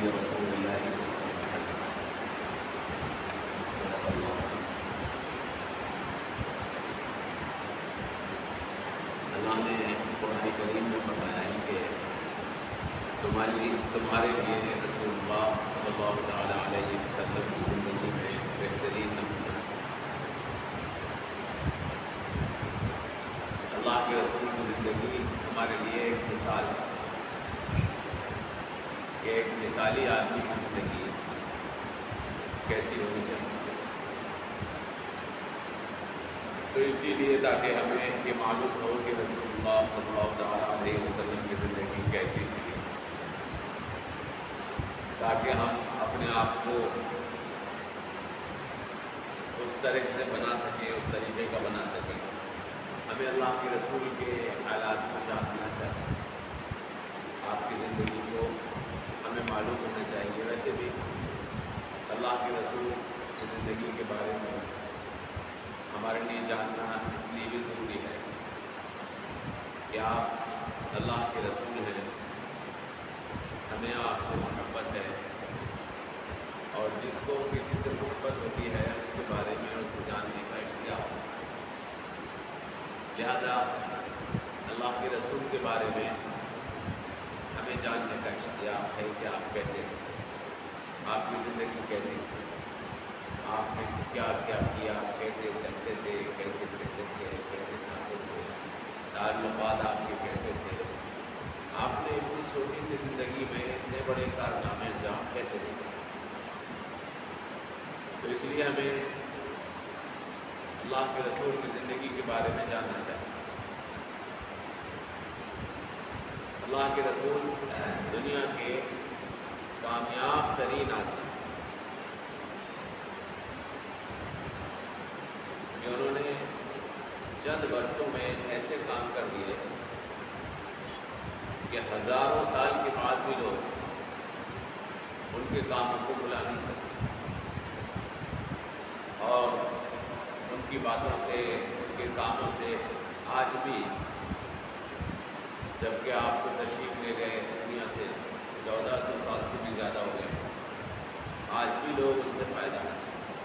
هدي رسول الله أسوة حسنة صدق الله العظيم۔ اللہ نے قرآن کریم میں فرمایا ہے کہ تمہارے لیے رسول اللہ صلی اللہ تعالیٰ علیہ وسلم کی زندگی میں بہترین نمونہ ہے۔ اللہ کے رسول کی زندگی ہمارے لیے ایک مثال ہے کہ ایک مثالی آدمی کی زندگی کیسی ہونی چاہیے۔ تو اسی لیے تاکہ ہمیں یہ معلوم ہو کہ رسول اللہ صلی اللہ تعالیٰ علیہ وسلم کی زندگی کیسی تھی، تاکہ ہم اپنے آپ کو اس طرح سے بنا سکیں، اس طریقے کا بنا سکیں۔ ہمیں اللہ کے رسول کے حالات کو جاننا چاہیے، آپ کی زندگی کو ہمیں معلوم ہونا چاہیے۔ ویسے بھی اللہ کے رسول کی زندگی کے بارے میں ہمارے لیے جاننا اس لیے بھی ضروری ہے کہ آپ اللہ کے رسول ہیں، ہمیں آپ سے محبت ہے، اور جس کو کسی سے محبت ہوتی ہے اس کے بارے میں اسے جاننے کا اشتیاق ہے۔ لہذا اللہ کے رسول کے بارے میں ہمیں جاننے کا اشتیاق ہے کہ آپ کیسے ہیں، آپ کی زندگی کیسی تھی، آپ نے کیا کیا کیا، کیسے چلتے تھے، کیسے پھرتے تھے، کیسے کھاتے تھے، تعلقات آپ کے کیسے تھے، آپ نے اتنی چھوٹی سی زندگی میں اتنے بڑے کارنامے انجام کیسے دیے۔ تو اس لیے ہمیں اللہ کے رسول کی زندگی کے بارے میں جاننا چاہیے۔ اللہ کے رسول دنیا کے کامیاب ترین آدمی، انہوں نے چند برسوں میں ایسے کام کر دیے کہ ہزاروں سال کے بعد بھی لوگ ان کے کاموں کو بھلا نہیں سکتے، اور ان کی باتوں سے، ان کے کاموں سے آج بھی، جبکہ آپ کو تشریف لے گئے دنیا سے 1400 سال سے بھی زیادہ ہو گئے، آج بھی لوگ ان سے فائدہ حاصل کرتے ہیں۔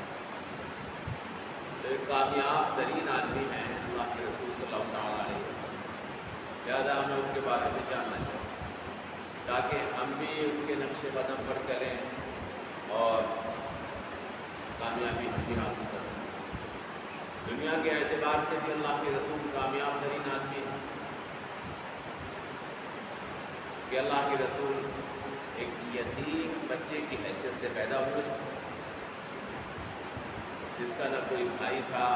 تو ایک کامیاب ترین آدمی ہیں اللہ کے رسول صلی اللہ علیہ وسلم، لہٰذا ہمیں ان کے بارے میں جاننا چاہیے تاکہ ہم بھی ان کے نقش قدم پر چلیں اور کامیابی ہم بھی حاصل کر سکیں۔ دنیا کے اعتبار سے بھی اللہ کے رسول کامیاب ترین آدمی ہیں کہ اللہ کے رسول ایک یتیم بچے کی حیثیت سے پیدا ہوئے، جس کا نہ کوئی بھائی تھا،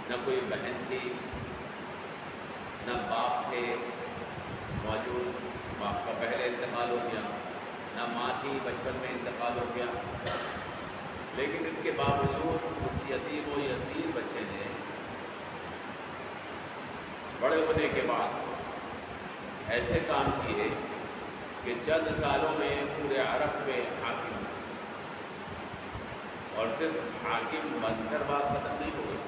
نہ کوئی بہن تھی، نہ باپ تھے موجود، باپ کا پہلے انتقال ہو گیا، نہ ماں تھی، بچپن میں انتقال ہو گیا، لیکن اس کے باوجود اس یتیم و یسیر بچے نے بڑے ہونے کے بعد ایسے کام کیے کہ چند سالوں میں پورے عرب پہ حاکم ہوئے، اور صرف حاکم بن کر بات ختم نہیں ہو گئی،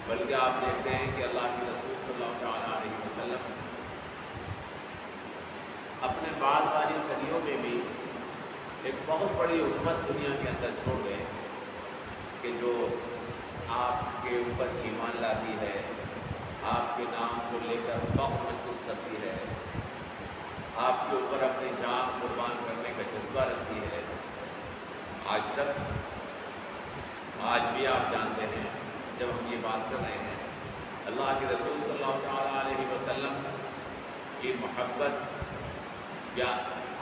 بلکہ آپ دیکھتے ہیں کہ اللہ کے رسول صلی اللہ علیہ وسلم اپنے بعد والی صدیوں میں بھی ایک بہت بڑی حکومت دنیا کے اندر چھوڑ گئے کہ جو آپ کے اوپر ایمان لاتی ہے، آپ کے نام کو لے کر فخر محسوس کرتی ہے، آپ کے اوپر اپنی جان قربان کرنے کا جذبہ رکھتی ہے۔ آج تک، آج بھی آپ جانتے ہیں جب ہم یہ بات کر رہے ہیں، اللہ کے رسول صلی اللہ علیہ وسلم کی محبت یا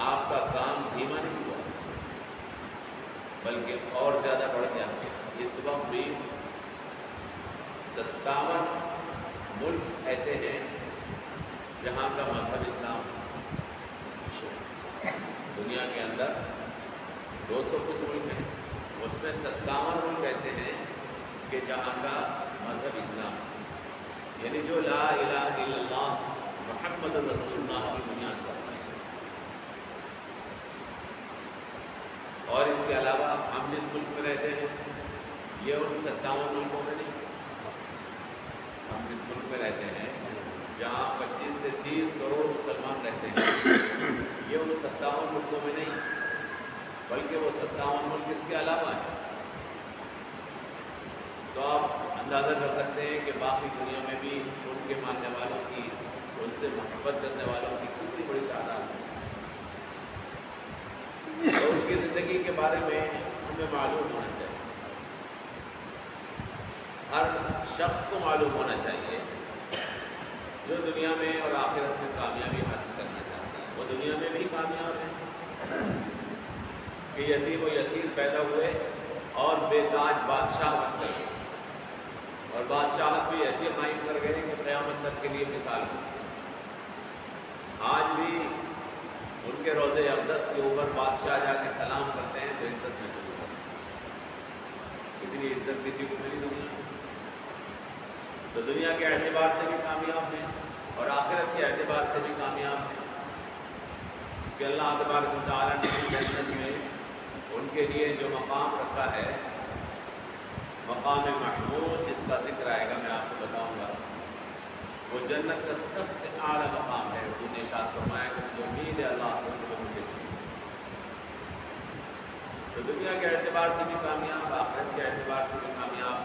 آپ کا کام دھیما نہیں ہوا، بلکہ اور زیادہ بڑھ گیا۔ اس وقت بھی 57 ملک ایسے ہیں جہاں کا مذہب اسلام، دنیا کے اندر 200 کچھ ملک ہیں، اس میں 57 ملک ایسے ہیں کہ جہاں کا مذہب اسلام، یعنی جو لا الہ الا اللہ محمد رسول اللہ کی بنیاد پر ہے۔ اور اس کے علاوہ ہم جس ملک میں رہتے ہیں یہ ان 57 ملکوں میں نہیں، ہم جس ملک میں رہتے ہیں جہاں 25 سے 30 کروڑ مسلمان رہتے ہیں، یہ ان 57 57 ملکوں میں نہیں، بلکہ وہ 57 ملک اس کے علاوہ ہیں۔ تو آپ اندازہ کر سکتے ہیں کہ باقی دنیا میں بھی ان کے ماننے والوں کی، ان سے محبت کرنے والوں کی کتنی بڑی تعداد ہے۔ اور ان کی زندگی کے بارے میں ہمیں معلوم ہونا چاہیے، ہر شخص کو معلوم ہونا چاہیے جو دنیا میں اور آخرت میں کامیابی حاصل کرنا چاہتا ہے۔ وہ دنیا میں بھی کامیاب ہے کہ یتیم و یسیر پیدا ہوئے اور بے تاج بادشاہ بن گئے، اور بادشاہت بھی ایسی قائم کر گئے کہ قیامت تک کے لیے مثال ہو۔ آج بھی ان کے روضے اقدس کے اوپر بادشاہ جا کے سلام کرتے ہیں تو عزت محسوس کرتے ہیں۔ اتنی عزت کسی کو ملی دنیا میں؟ تو دنیا کے اعتبار سے بھی کامیاب ہیں اور آخرت کے اعتبار سے بھی کامیاب ہیں کہ اللہ تبارک و تعالیٰ نے جنت میں ان کے لیے جو مقام رکھا ہے، مقام محمود جس کا ذکر آئے گا میں آپ کو بتاؤں گا، وہ جنت کا سب سے اعلیٰ مقام ہے۔ انہوں نے ارشاد فرمایا کہ جو امید ہے اللہ سے وہ مجھے۔ تو دنیا کے اعتبار سے بھی کامیاب، آخرت کے اعتبار سے بھی کامیاب۔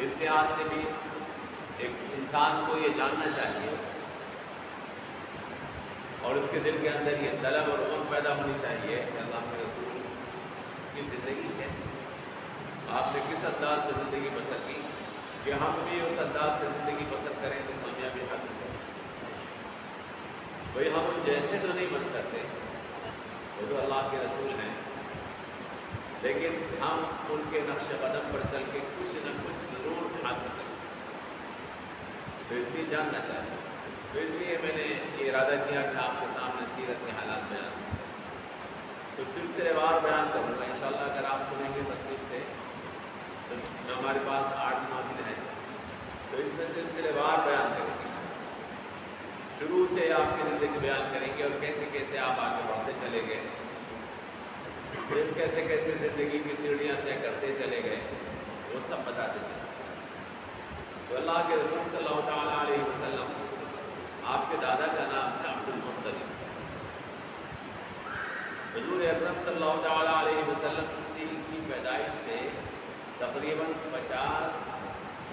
اس لحاظ سے بھی ایک انسان کو یہ جاننا چاہیے اور اس کے دل کے اندر یہ طلب اور امنگ پیدا ہونی چاہیے کہ اللہ کے رسول کی زندگی کیسی ہے، آپ نے کس انداز سے زندگی بسر کی کہ ہم بھی اس انداز سے زندگی بسر کریں تو کامیابی حاصل کریں۔ بھئی ہم ان جیسے تو نہیں بن سکتے، وہ تو اللہ کے رسول ہیں، لیکن ہم ان کے نقش قدم پر چل کے کچھ نہ کچھ ضرور حاصل کر سکتے، تو اس لیے جاننا چاہیے۔ تو اس لیے میں نے یہ ارادہ کیا کہ آپ کے سامنے سیرت کے حالات بیان کروں، تو سلسلے وار بیان کروں گا انشاءاللہ۔ اگر آپ سنیں گے تفصیل سے تو ہمارے پاس 8-9 دن ہیں، تو اس میں سلسلے وار بیان کریں گے، شروع سے آپ کی زندگی بیان کریں گے اور کیسے کیسے آپ آگے بڑھتے چلے گئے، پھر کیسے کیسے زندگی کی سیڑھیاں طے کرتے چلے گئے، وہ سب بتاتے چلے۔ تو اللہ کے رسول صلی اللہ تعالیٰ علیہ وسلم، آپ کے دادا کا نام تھا عبد المطلب۔ حضور اکرم صلی اللہ تعالیٰ علیہ وسلم کی پیدائش سے تقریباً 50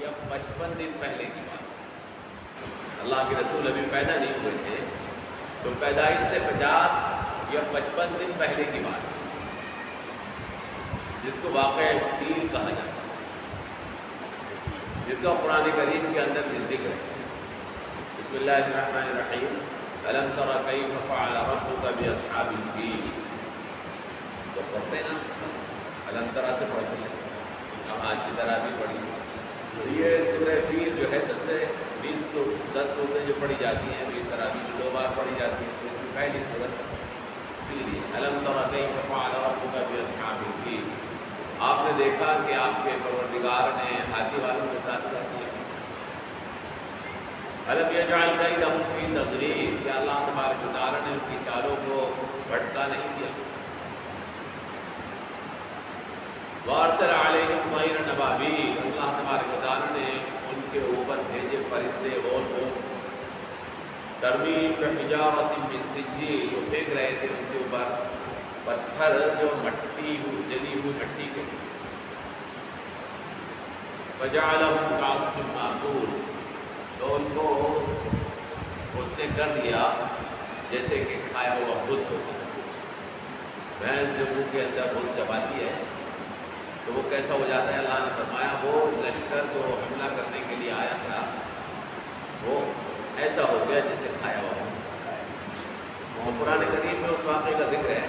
یا 55 دن پہلے کی بات، اللہ کے رسول ابھی پیدا نہیں ہوئے تھے، تو پیدائش سے 50 یا 55 دن پہلے کی بات، جس کو واقعہ فیل کہا جاتا ہے، جس کا قرآن کریم کے اندر بھی ذکر ہے۔ بسم اللہ الرحمن الرحیم، أَلَمْ تَرَ كَيْفَ فَعَلَ رَبُّكَ بِأَصْحَابِ الْفِيلِ۔ تو پڑھتے ہیں نا، الم ترا سے پڑھتے ہیں، ہم آج کی طرح بھی پڑھی۔ تو یہ سورہ فیل جو ہے سب سے 10 صورتیں جو پڑھی جاتی ہیں، 20 طرح بھی 2 بار پڑھی جاتی ہیں، تو اس میں پہلی صورت فیل ہے۔ أَلَمْ تَرَ كَيْفَ فَعَلَ رَبُّكَ بِأَصْحَابِ الْفِيلِ۔ آپ نے دیکھا کہ آپ کے پروردگار نے ہاتھی والوں کے ساتھ کیا کیا۔ أَلَمْ يَجْعَلْ كَيْدَهُمْ فِي تَضْلِيلٍ، کہ اللہ تبارک و تعالیٰ نے ان کی چالوں کو بھٹکا نہیں کیا۔ وَأَرْسَلَ عَلَيْهِمْ طَيْرًا أَبَابِيلَ، اللہ تبارک و تعالیٰ نے ان کے اوپر بھیجے پرندے اور ترمیم بحجارۃ من سجیل، وہ پھینک رہے تھے ان کے اوپر پتھر جو مٹی جلی ہوئی مٹی کے، فَجَعَلَهُمْ كَعَصْفٍ مَّأْكُولٍ، تو ان کو اس نے کر دیا جیسے کہ کھایا ہوا بھس ہوتا ہے۔ بھینس جو منہ کے اندر بھس چباتی ہے تو وہ کیسا ہو جاتا ہے، اللہ نے فرمایا وہ لشکر جو حملہ کرنے کے لیے آیا تھا وہ ایسا ہو گیا جیسے کھایا ہوا بھس ہوتا ہے۔ وہ قرآن کریم میں اس واقعے کا ذکر ہے۔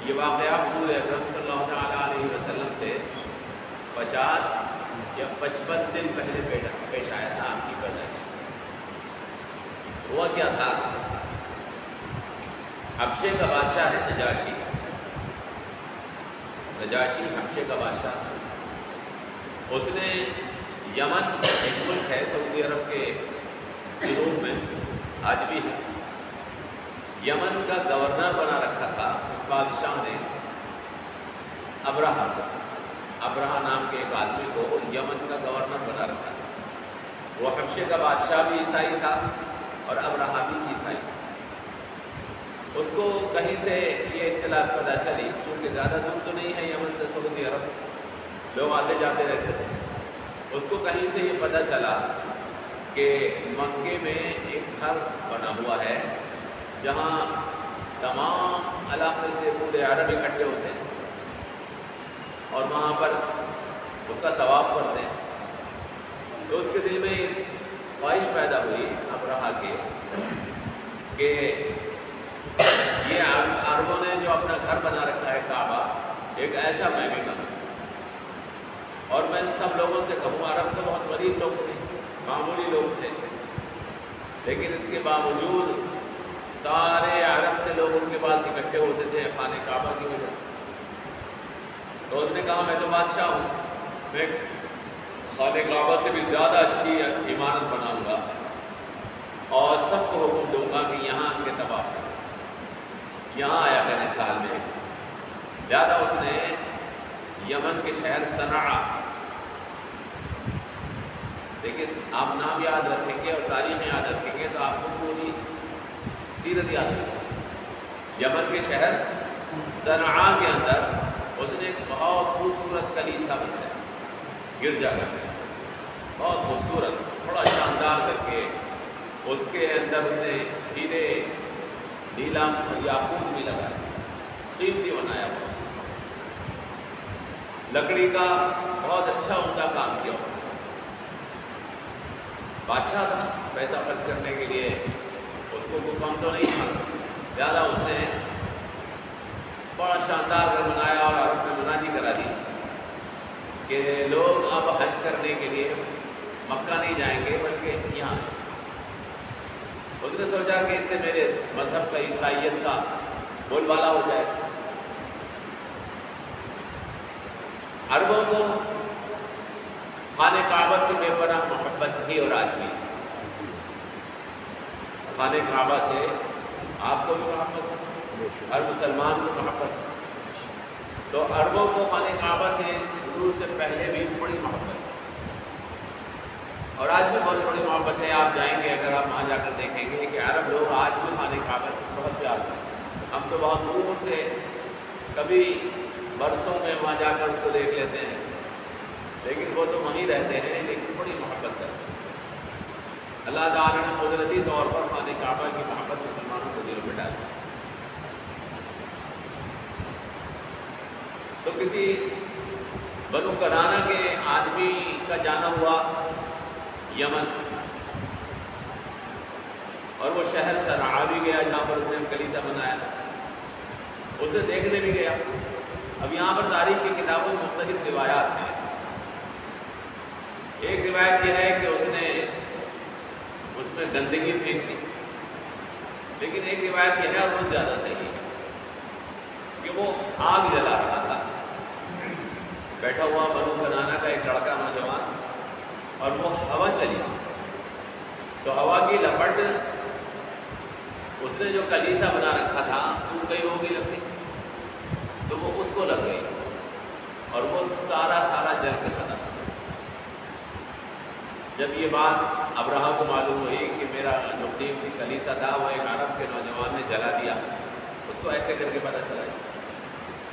یہ واقعہ حضور اکرم صلی اللہ تعالیٰ علیہ وسلم سے 50 یا 55 دن پہلے پیش آیا تھا آپ کی پیدائش سے۔ ہوا کیا تھا، حبشے کا بادشاہ ہے نجاشی، حبشے کا بادشاہ تھا۔ اس نے یمن ایک ملک ہے سعودی عرب کے جنوب میں، آج بھی ہے، یمن کا گورنر بنا رکھا تھا اس بادشاہ نے ابرہا نام کے ایک آدمی کو یمن کا گورنر بنا رکھا تھا۔ وہ حبشے کا بادشاہ بھی عیسائی تھا اور ابرہا بھی عیسائی تھا۔ اس کو کہیں سے یہ اطلاع پتہ چلی، چونکہ زیادہ دور تو نہیں ہے یمن سے سعودی عرب، لوگ آتے جاتے رہتے تھے، اس کو کہیں سے یہ پتہ چلا کہ مکے میں ایک گھر بنا ہوا ہے جہاں تمام علاقے سے پورے عرب اکٹھے ہوتے ہیں اور وہاں پر اس کا طواف کرتے ہیں۔ تو اس کے دل میں خواہش پیدا ہوئی ابرہہ کے کہ یہ عربوں نے جو اپنا گھر بنا رکھا ہے کعبہ، ایک ایسا میں بھی بناؤں اور میں سب لوگوں سے کہوں، عرب تو بہت غریب لوگ تھے، معمولی لوگ تھے، لیکن اس کے باوجود سارے عرب سے لوگ ان کے پاس اکٹھے ہوتے تھے خانہ کعبہ کی وجہ سے۔ تو اس نے کہا میں تو بادشاہ ہوں، میں خانہ کعبہ سے بھی زیادہ اچھی عمارت بناؤں گا اور سب کو حکم دوں گا کہ یہاں ان کے طواف کریں، یہاں آیا کریں سال میں۔ لہٰذا اس نے یمن کے شہر صنعاء، لیکن آپ نام یاد رکھیں گے اور تاریخ یاد رکھیں گے تو آپ کو پوری سیرت یاد رکھیں گے۔ یمن کے شہر صنعاء کے اندر اس نے ایک بہت خوبصورت کلیسا بنایا، گرجا گھر، بہت خوبصورت، بڑا شاندار کر کے اس کے اندر اس نے ہیرے، نیلم اور یاقوت بھی لگایا، قیمتی بنایا ہوا، لکڑی کا بہت اچھا عمدہ کام کیا اس نے۔ بادشاہ تھا، پیسہ خرچ کرنے کے لیے اس کو کوئی کم تو نہیں تھا، لہٰذا اس نے بڑا شاندار گھر بنایا اور عرب میں منادی کرا دی کہ لوگ اب حج کرنے کے لیے مکہ نہیں جائیں گے بلکہ یہاں۔ اس نے سوچا کہ اس سے میرے مذہب کا، عیسائیت کا بول بالا ہو جائے۔ عربوں کو خانہ کعبہ سے بے پناہ محبت تھی اور آج بھی خانہ کعبہ سے آپ کو بھی محبت ہے، ہر مسلمان کو محبت ہے۔ تو عربوں کو خانہ کعبہ سے حضور سے پہلے بھی بڑی محبت ہے اور آج بھی بہت بڑی محبت ہے۔ آپ جائیں گے اگر آپ وہاں جا کر دیکھیں گے کہ عرب لوگ آج بھی خانہ کعبہ سے بہت پیار کرتے ہیں۔ ہم تو بہت دور سے کبھی برسوں میں وہاں جا کر اس کو دیکھ لیتے ہیں، لیکن وہ تو وہیں رہتے ہیں، لیکن بڑی محبت کرتے ہیں۔ اللہ تعالیٰ نے قدرتی طور پر خانہ کعبہ کی محبت مسلمانوں کو دلوں میں ڈالی۔ تو کسی بنو کنانہ کے آدمی کا جانا ہوا یمن، اور وہ شہر صنعاء بھی گیا جہاں پر اس نے کلیسا بنایا، اسے دیکھنے بھی گیا۔ اب یہاں پر تاریخ کی کتابوں میں مختلف روایات ہیں۔ ایک روایت یہ ہے کہ اس نے اس میں گندگی پھینک دی، لیکن ایک روایت یہ ہے اور بہت زیادہ صحیح ہے کہ وہ آگ جلا رہا تھا، بیٹھا ہوا بنو کنانہ کا ایک لڑکا نوجوان، اور وہ ہوا چلی تو ہوا کی لپٹ اس نے جو کلیسا بنا رکھا تھا سوکھ گئی ہوگی لکڑی، تو وہ اس کو لگ گئی اور وہ سارا جل کے ختم۔ جب یہ بات ابرہہ کو معلوم ہوئی کہ میرا جو قیمتی کلیسا تھا وہ ایک عرب کے نوجوان نے جلا دیا، اس کو ایسے کر کے پتہ چلا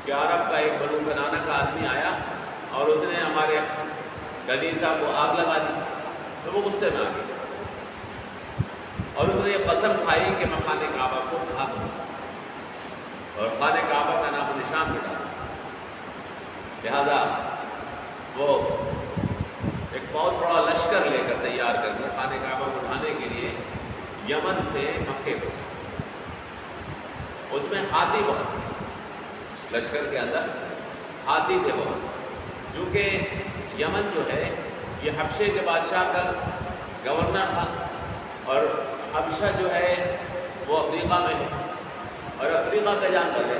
کہ عرب کا ایک بنو کنانہ کا آدمی آیا اور اس نے ہمارے کلیسا کو آگ لگا دی، تو وہ غصے میں آ گیا اور اس نے یہ قسم کھائی کہ میں خانہ کعبہ کو ڈھا دوں اور خانہ کعبہ کا نام و نشان مٹا دوں۔ لہذا وہ ایک بہت بڑا لشکر لے کر تیار کر کے خانہ کعبہ کو ڈھانے کے لیے یمن سے مکے کو چلا۔ اس میں ہاتھی بہت تھے، لشکر کے اندر ہاتھی تھے بہت، کیونکہ یمن جو ہے یہ حبشے کے بادشاہ کا گورنر تھا، اور حبشہ جو ہے وہ افریقہ میں ہے، اور افریقہ کا جانور ہے،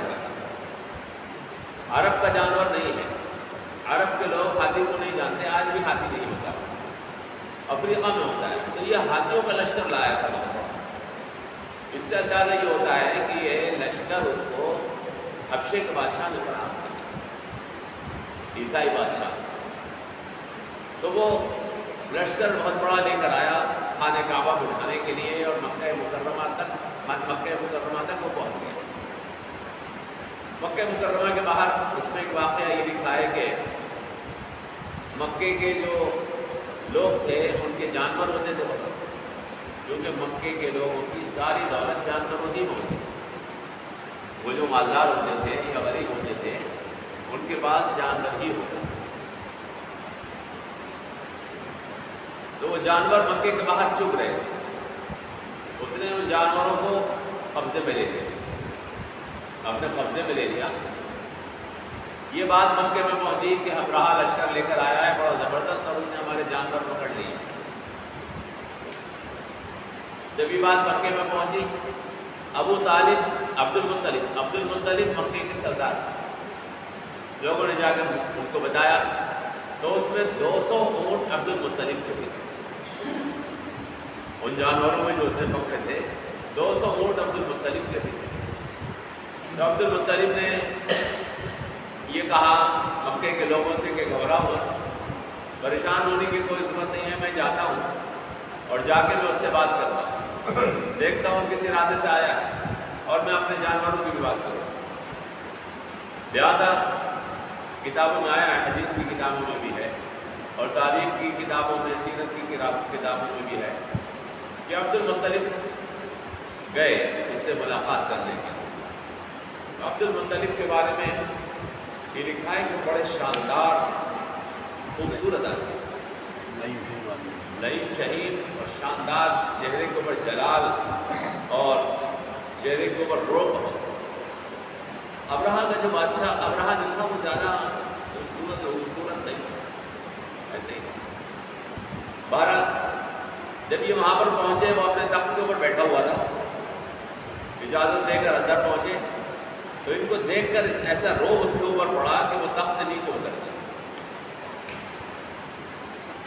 عرب کا جانور نہیں ہے۔ عرب کے لوگ ہاتھی کو نہیں جانتے، آج بھی ہاتھی نہیں ہوتا، افریقہ میں ہوتا ہے۔ تو یہ ہاتھیوں کا لشکر لایا تھا بہت بڑا۔ اس سے اندازہ یہ ہوتا ہے کہ یہ لشکر اس کو حبشے کے بادشاہ نے بنا دیا، عیسائی بادشاہ۔ تو وہ لشکر بہت بڑا لے کر آیا خانہ کعبہ کو ڈھانے کے لیے، اور مکہ مکرمہ تک وہ پہنچ گیا۔ مکہ مکرمہ کے باہر اس میں ایک واقعہ یہ لکھا ہے کہ مکے کے جو لوگ تھے ان کے جانور ہوتے تھے بہت، کیونکہ مکے کے لوگوں کی ساری دولت جانوروں ہی میں ہوتی، وہ جو مالدار ہوتے تھے یا غریب ہوتے تھے ان کے پاس جانور ہی ہوتا، تو وہ جانور مکے کے باہر چگ رہے تھے، اس نے ان جانوروں کو قبضے میں لے لیا، اپنے قبضے میں لے لیا۔ یہ بات مکے میں پہنچی کہ ابرہہ لشکر لے کر آیا ہے بڑا زبردست اور اس نے ہمارے جانور پکڑ لیے۔ جب یہ بات مکے میں پہنچی، ابو طالب عبد المطلب مکے کے سردار، لوگوں نے جا کر ان کو بتایا تو اس میں 200 اونٹ عبد المطلب کے تھے، ان جانوروں میں جو اس نے پکڑے تھے 200 اونٹ عبد المطلب کے تھے۔ تو عبد المطلب نے یہ کہا مکے کے لوگوں سے کہ گھبراؤ مت، پریشان ہونے کی کوئی ضرورت نہیں ہے، میں جاتا ہوں اور جا کے میں اس سے بات کرتا ہوں، دیکھتا ہوں کس ارادے سے آیا اور میں اپنے جانوروں کی بھی بات کروں۔ لہٰذا کتابوں میں آیا ہے، حدیث کی کتابوں میں بھی ہے اور تاریخ کی کتابوں میں، سیرت کی کتابوں میں بھی ہے کہ عبد المطلب گئے اس سے ملاقات کرنے کے لیے۔ عبد المطلب کے بارے میں یہ لکھا ہے کہ بڑے شاندار خوبصورت آدمی، لئیم شہید اور شاندار، چہرے کے اوپر جلال اور چہرے کے اوپر روب۔ ابرہہ کا جو بادشاہ ابرہہ نے تھا وہ زیادہ خوبصورت نہیں، ایسے ہی۔ بہرحال جب یہ وہاں پر پہنچے، وہ اپنے تخت کے اوپر بیٹھا ہوا تھا، اجازت دے کر اندر پہنچے تو ان کو دیکھ کر ایسا روب اس کے اوپر پڑا کہ وہ تخت سے نیچے اتر گیا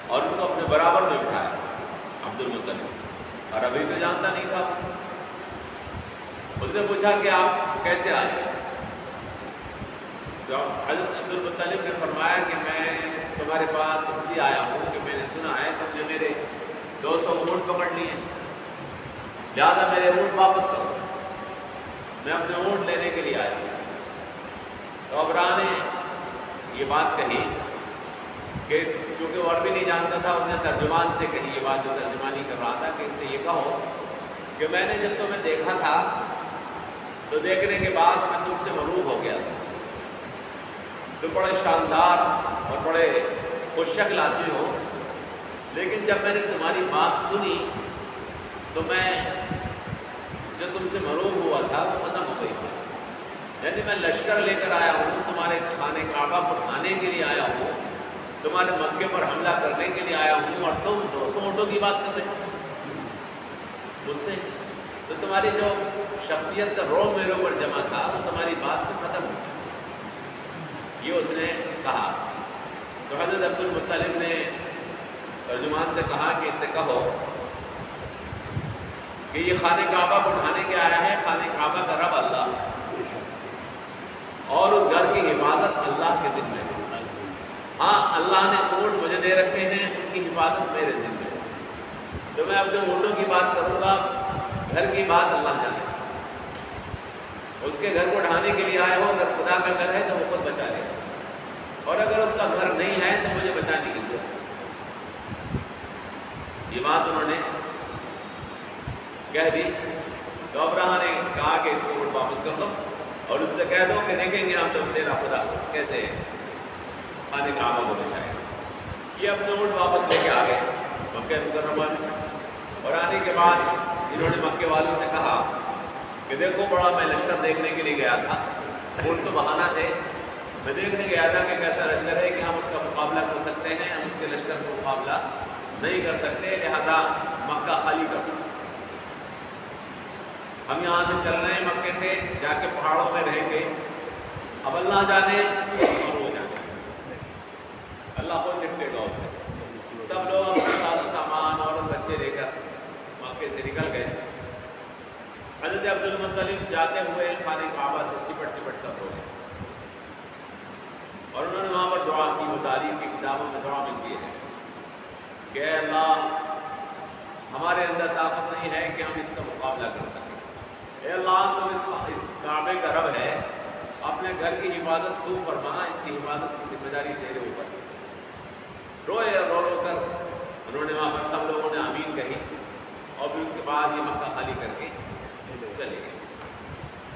اور ان کو اپنے برابر میں بٹھایا عبد المطلب، اور ابھی تو جانتا نہیں تھا۔ اس نے پوچھا کہ آپ کیسے آئے؟ تو حضرت عبد المطلب نے فرمایا کہ میں تمہارے پاس اس لیے آیا ہوں کہ میں نے سنا ہے تم نے میرے 200 اونٹ پکڑ لیے، لہٰذا میرے اونٹ واپس کرو، میں اپنے اونٹ لینے کے لیے آیا ہوں۔ تو ابرہہ نے یہ بات کہی کہ چونکہ وہ عربی نہیں جانتا تھا، اس نے ترجمان سے کہی یہ بات، جو ترجمانی کر رہا تھا، کہ اس سے یہ کہو کہ میں نے جب تمہیں دیکھا تھا تو دیکھنے کے بعد میں تم سے مغروب ہو گیا تھا، تو بڑے شاندار اور بڑے خوش شکل آدمی ہو، لیکن جب میں نے تمہاری بات سنی تو میں جو تم سے مغروب ہوا تھا وہ ختم ہو گئی تھی، یعنی میں لشکر لے کر آیا ہوں، تمہارے خانہ کعبہ کو اٹھانے کے لیے آیا ہوں، تمہارے مکے پر حملہ کرنے کے لیے آیا ہوں، اور تم 200 اونٹوں کی بات کر رہے ہو مجھ سے، تو تمہاری جو شخصیت کا روب میرے اوپر جمع تھا وہ تمہاری بات سے ختم ہو، یہ اس نے کہا۔ تو حضرت عبد المطلب نے ترجمان سے کہا کہ اس سے کہو کہ یہ خانہ کعبہ کو اٹھانے کے آیا ہے، خانہ کعبہ کا رب اللہ اور اس گھر کی حفاظت اللہ کے ذمہ ہے، ہاں اللہ نے اونٹ مجھے دے رکھے ہیں، ان کی حفاظت میرے ذمہ ہے، تو میں اپنے اونٹوں کی بات کروں گا، گھر کی بات اللہ جانے، اس کے گھر کو اٹھانے کے لیے آئے ہو، اگر خدا کا گھر ہے تو وہ خود بچا لے گا، اور اگر اس کا گھر نہیں ہے تو مجھے بچانے کی ضرورت ہے۔ یہ بات انہوں نے کہہ دی تو ابرہہ نے کہا کہ اس کو اونٹ واپس کر دو اور اس سے کہہ دو کہ دیکھیں گے ہم تم تیرا خدا کیسے خانہ کعبہ کو بچائے گا۔ یہ اپنے اونٹ واپس لے کے آ گئے مکہ مکرمہ میں، اور آنے کے بعد انہوں نے مکے والوں سے کہا کہ دیکھو بڑا میں لشکر دیکھنے کے لیے گیا تھا، اونٹ تو بہانہ تھے، میں دیکھنے گیا تھا کہ کیسا لشکر ہے کہ ہم اس کا مقابلہ کر سکتے ہیں، ہم اس کے لشکر کا مقابلہ نہیں کر سکتے، لہذا مکہ خالی کر دو، ہم یہاں سے چل رہے ہیں، مکے سے جا کے پہاڑوں میں رہیں گے، اب اللہ جانے اور وہ جانے، اللہ خود نپٹے گا اس سے۔ سب لوگ اپنا ساز و سامان اور بچے لے کر مکے سے نکل گئے۔ حضرت عبد المطلب جاتے ہوئے خانہ کعبہ سے چپٹ کر رو گئے، اور انہوں نے وہاں پر دعا کی، وہ تاریخ کی کتابوں میں دعا ملتی ہے کہ اے اللہ ہمارے اندر طاقت نہیں ہے کہ ہم اس کا مقابلہ کر سکیں، اے اللہ تو اس کعبے کا رب ہے، اپنے اپنے گھر کی حفاظت تو فرما، اس کی حفاظت کی ذمہ داری تیرے اوپر۔ روئے رو رو کر انہوں نے وہاں پر سب لوگوں نے آمین کہی، اور پھر اس کے بعد یہ مکہ خالی کر کے چلے گئے۔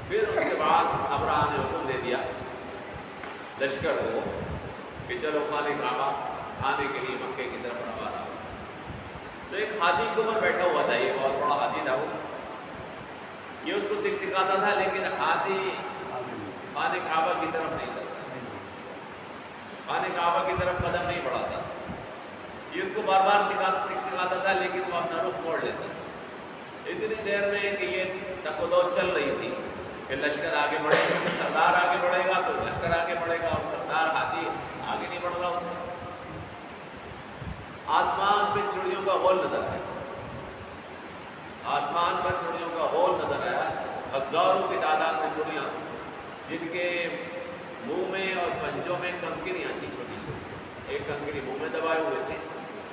پھر اس کے بعد ابراہ نے حکم دے دیا لشکر کو کہ چلو خانہ کعبہ آنے کے لیے مکے کی طرف روانہ ہو۔ تو ایک ہاتھی کے اوپر بیٹھا ہوا تھا، یہ بہت بڑا ہاتھی تھا، وہ یہ اس کو ٹکٹکاتا تھا، لیکن ہاتھی خانہ کعبہ کی طرف نہیں چلتا، خانہ کعبہ کی طرف قدم نہیں بڑھاتا، یہ اس کو بار بار ٹکٹکاتا تھا، لیکن وہ اپنا رخ موڑ لیتا تھا۔ اتنی دیر میں کہ یہ تک و دو چل رہی تھی کہ لشکر آگے بڑھے گا، سردار آگے بڑھے گا تو لشکر آگے بڑھے گا، اور سردار ہاتھی آگے نہیں بڑھ رہا اس میں۔ آسمان پہ چڑیوں کا غول نظر آیا، آسمان پر چڑیوں کا غول نظر آیا، ہزاروں کی تعداد میں چڑیاں، جن کے منہ میں اور پنجوں میں کنکریاں تھیں چھوٹی چھوٹی، ایک کنکری منہ میں دبائے ہوئے تھے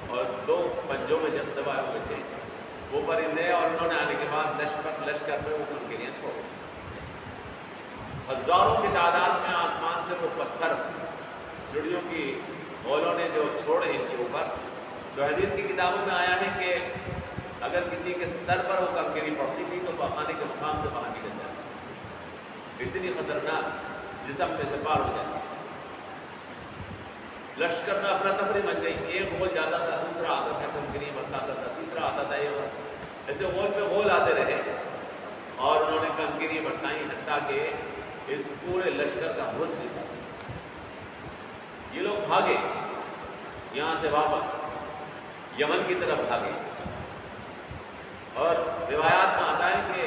اور دو پنجوں میں جب دبائے ہوئے تھے وہ پرندے، اور انہوں نے آنے کے بعد لشکر پہ وہ کنکریاں چھوڑ دی۔ ہزاروں کی تعداد میں آسمان سے وہ پتھر چڑیوں کی غولوں نے جو چھوڑے ان کے اوپر، تو حدیث کی کتابوں میں آیا ہے کہ اگر کسی کے سر پر وہ کنکری پڑتی تھی تو پخانے کے مقام سے باہر نکل جاتی، اتنی خطرناک جسم میں سے پار ہو جاتی۔ لشکر میں افراتفری مچ گئی، ایک غول جاتا تھا، دوسرا آتا تھا، کنکری برساتا تھا، تیسرا آتا تھا، ایسے غول پہ غول آتے رہے، اور انہوں نے کنکری برسائیں، حتیٰ کہ اس پورے لشکر کا بھس نکلا۔ یہ لوگ بھاگے یہاں سے واپس یمن کی طرف بھاگے، اور روایات میں آتا ہے کہ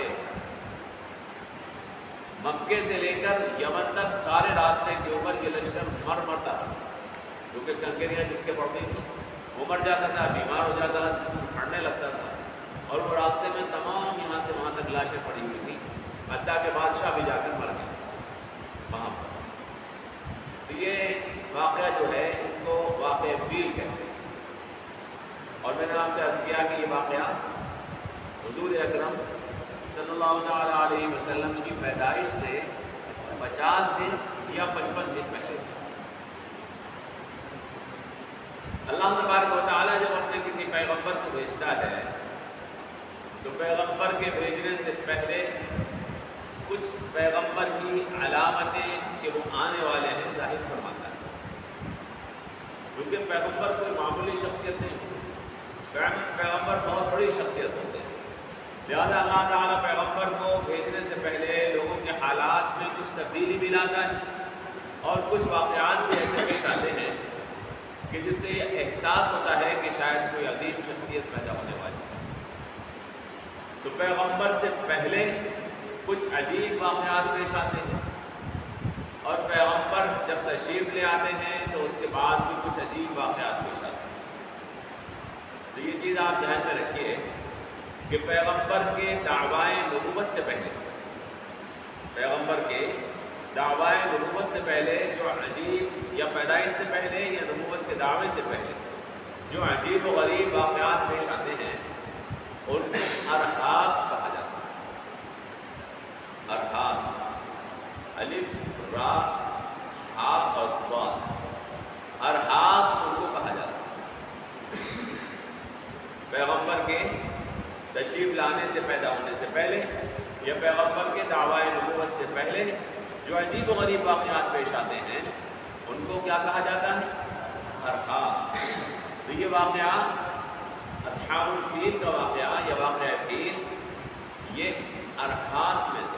مکے سے لے کر یمن تک سارے راستے کے اوپر یہ لشکر مرتا تھا، کیونکہ کنکریاں جس کے پڑتی تھیں وہ مر جاتا تھا، بیمار ہو جاتا تھا، جسم سڑنے لگتا تھا، اور وہ راستے میں تمام یہاں سے وہاں تک لاشیں پڑی ہوئی تھیں، حتیٰ کہ بادشاہ بھی جا کر مر گیا وہاں پر۔ تو یہ واقعہ جو ہے اس کو واقعہ فیل کہتے ہیں، اور میں نے آپ سے عرض کیا کہ یہ واقعہ حضور اکرم صلی اللہ تعالیٰ علیہ وسلم کی پیدائش سے 50 دن یا 55 دن پہلے۔ اللہ تبارک و تعالیٰ جب اپنے کسی پیغمبر کو بھیجتا ہے تو پیغمبر کے بھیجنے سے پہلے کچھ پیغمبر کی علامتیں کہ وہ آنے والے ہیں ظاہر فرماتا ہے، کیونکہ پیغمبر کوئی معمولی شخصیت نہیں، پیغمبر بہت بڑی شخصیت ہوتے ہیں، لہذا اللہ تعالیٰ پیغمبر کو بھیجنے سے پہلے لوگوں کے حالات میں کچھ تبدیلی بھی لاتا ہے، اور کچھ واقعات بھی ایسے پیش آتے ہیں کہ جس سے یہ احساس ہوتا ہے کہ شاید کوئی عظیم شخصیت پیدا ہونے والی ہے۔ تو پیغمبر سے پہلے کچھ عجیب واقعات پیش آتے ہیں، اور پیغمبر جب تشریف لے آتے ہیں تو اس کے بعد بھی کچھ عجیب واقعات پیش آتے ہیں۔ تو یہ چیز آپ ذہن میں رکھیے کہ پیغمبر کے دعوائے نبوت سے پہلے، پیغمبر کے دعوائے نبوت سے پہلے جو عجیب، یا پیدائش سے پہلے یا نبوت کے دعوے سے پہلے جو عجیب و غریب واقعات پیش آتے ہیں ان کو ارحاس کہا جاتا ہے۔ ارحاس، الف را ہا اور صاد، ارحاس ان کو کہا جاتا ہے۔ پیغمبر کے تشریف لانے سے، پیدا ہونے سے پہلے، یا پیغمبر کے دعوائے نبوت سے پہلے جو عجیب و غریب واقعات پیش آتے ہیں ان کو کیا کہا جاتا ہے؟ ارحاس۔ تو یہ واقعہ اصحاب الفیل کا واقعہ یا واقعہ فیل، یہ ارحاس میں سے،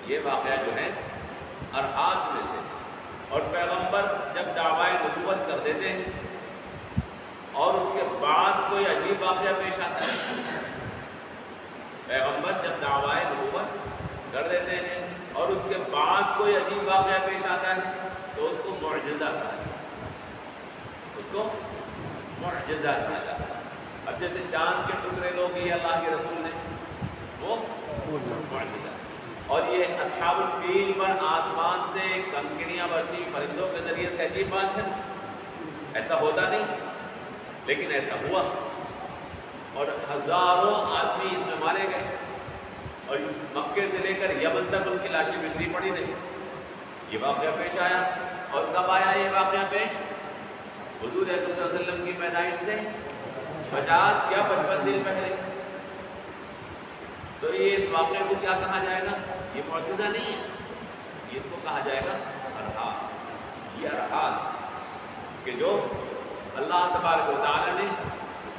یہ واقعہ جو ہے ارحاس میں سے۔ اور پیغمبر جب دعوائے نبوت کر دیتے ہیں اور اس کے بعد کوئی عجیب واقعہ پیش آتا ہے، پیغمبر جب دعوائے نبوت کر دیتے ہیں اور اس کے بعد کوئی عجیب واقعہ پیش آتا ہے تو اس کو معجزہ کہا جاتا ہے، اس کو معجزہ کہا جاتا ہے۔ اب جیسے چاند کے ٹکڑے لوگ یہ اللہ کے رسول نے، وہ معجزہ۔ اور یہ اصحاب الفیل پر آسمان سے کنکریاں برسی پرندوں کے ذریعے سے عجیب بات ہے، ایسا ہوتا نہیں، لیکن ایسا ہوا، اور ہزاروں آدمی اس میں مارے گئے، اور مکے سے لے کر یمن تک ان کی لاشیں بکھری پڑی رہی. یہ واقعہ پیش آیا. اور کب آیا یہ واقعہ پیش؟ حضور اکرم صلی اللہ علیہ وسلم کی پیدائش سے 50 یا 55 دن پہلے. تو یہ اس واقعے کو کیا کہا جائے گا؟ یہ معجزہ نہیں ہے، یہ اس کو کہا جائے گا ارحاس. یہ ارحاس کہ جو اللہ تبارک و تعالیٰ نے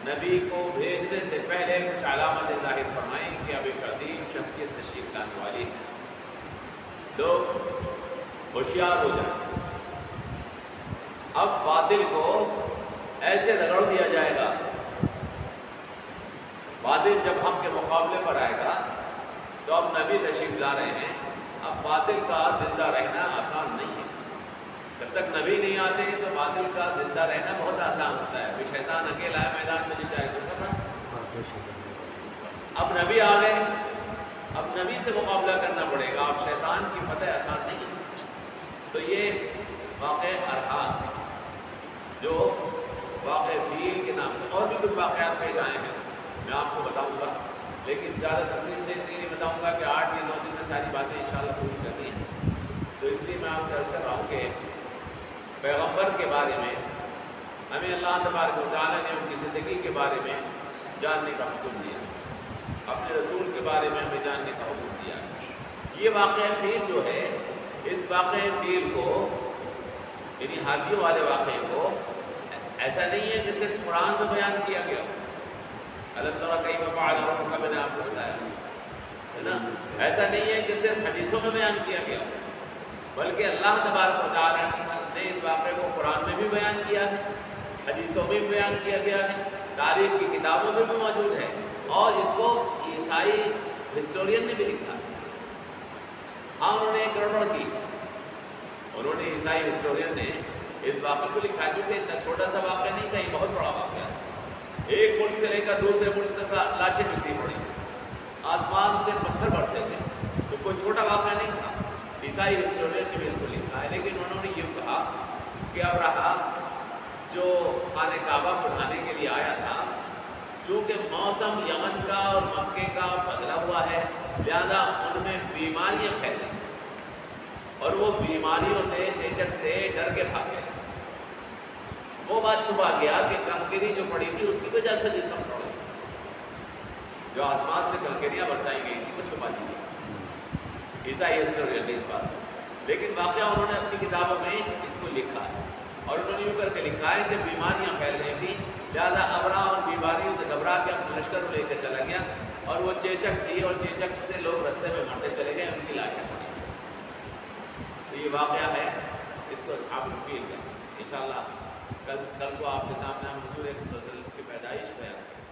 نبی کو بھیجنے سے پہلے کچھ علامتیں ظاہر فرمائیں کہ اب ایک عظیم شخصیت تشریف لانے والی ہے. لوگ ہوشیار ہو جائیں. اب باطل کو ایسے رگڑ دیا جائے گا. باطل جب ہم کے مقابلے پر آئے گا تو اب نبی تشریف لا رہے ہیں. اب باطل کا زندہ رہنا آسان نہیں ہے. جب تک نبی نہیں آتے تو باطل کا زندہ رہنا بہت آسان ہوتا ہے. شیطان اکیلا ہے میدان میں جو چاہے سو کر رہا. اب نبی آ گئے، اب نبی سے مقابلہ کرنا پڑے گا. اب شیطان کی فتح آسان نہیں ہے. تو یہ واقع ارحاس ہے جو واقع فیل کے نام سے. اور بھی کچھ واقعات پیش آئے ہیں، میں آپ کو بتاؤں گا، لیکن زیادہ تفصیل سے اس لیے نہیں بتاؤں گا کہ 8 یا 9 دن میں ساری باتیں انشاءاللہ پوری کرنی ہیں. تو اس لیے میں آپ سے عرض کر رہا ہوں کہ پیغمبر کے بارے میں ہمیں اللہ تبارک و تعالیٰ نے ان کی زندگی کے بارے میں جاننے کا حکم دیا، اپنے رسول کے بارے میں ہمیں جاننے کا حکم دیا. یہ واقعہ فیل جو ہے، اس واقعہ فیل کو یعنی ہاتھیوں والے واقعے کو ایسا نہیں ہے کہ صرف قرآن میں بیان کیا گیا. اللہ تعالیٰ کئی فعل ربک کا میں نے آپ کو بتایا ہے نا. ایسا نہیں ہے کہ صرف حدیثوں میں بیان کیا گیا، بلکہ اللہ تبارک و تعالیٰ نے اس واقعے کو قرآن میں بھی بیان کیا ہے، حدیثوں میں بھی بیان کیا گیا ہے، تاریخ کی کتابوں میں بھی موجود ہے، اور اس کو عیسائی ہسٹورین نے بھی لکھا ہے. ہاں انہوں نے ایک گڑبڑ کی. انہوں نے عیسائی ہسٹورین نے اس واقعے کو لکھا ہے کیونکہ اتنا چھوٹا سا واقعہ نہیں تھا، یہ بہت بڑا واقعہ ہے. ایک ملک سے لے کر دوسرے ملک تک لاشیں بکھری پڑی، آسمان سے پتھر برسے تھے. تو کوئی چھوٹا واقعہ نہیں تھا. عیسائی ہسٹورین نے بھی اس کو لکھا ہے. لیکن انہوں نے یہ کہا کہ ابرہا جو خانہ کعبہ کو ڈھانے کے لیے آیا تھا، چونکہ موسم یمن کا اور مکے کا بدلا ہوا ہے، لہذا ان میں بیماریاں پھیل رہی ہیں، اور وہ بیماریوں سے چیچک سے ڈر کے بھاگ گئے. وہ بات چھپا گیا کہ کنکری جو پڑی تھی اس کی وجہ سے جسم سڑ گیا. جو آسمان سے کنکریاں برسائی گئی تھی وہ چھپا دی گئی عیسائی ہسٹورین نے اس بات کو. لیکن واقعہ انہوں نے اپنی کتابوں میں اس کو لکھا ہے، اور انہوں نے یوں کر کے لکھا ہے کہ بیماریاں پھیل گئی تھیں، لہٰذا ابرہا ان بیماریوں سے گھبرا کے اپنے لشکر کو لے کے چلا گیا، اور وہ چیچک تھی اور چیچک سے لوگ رستے میں مرتے چلے گئے، ان کی لاشیں پڑی. تو یہ واقعہ ہے، اس کو اصحاب الفیل کا. انشاءاللہ کل کو آپ کے سامنے ہم حضور اکرم صلی اللہ علیہ وسلم کی پیدائش بیان کریں.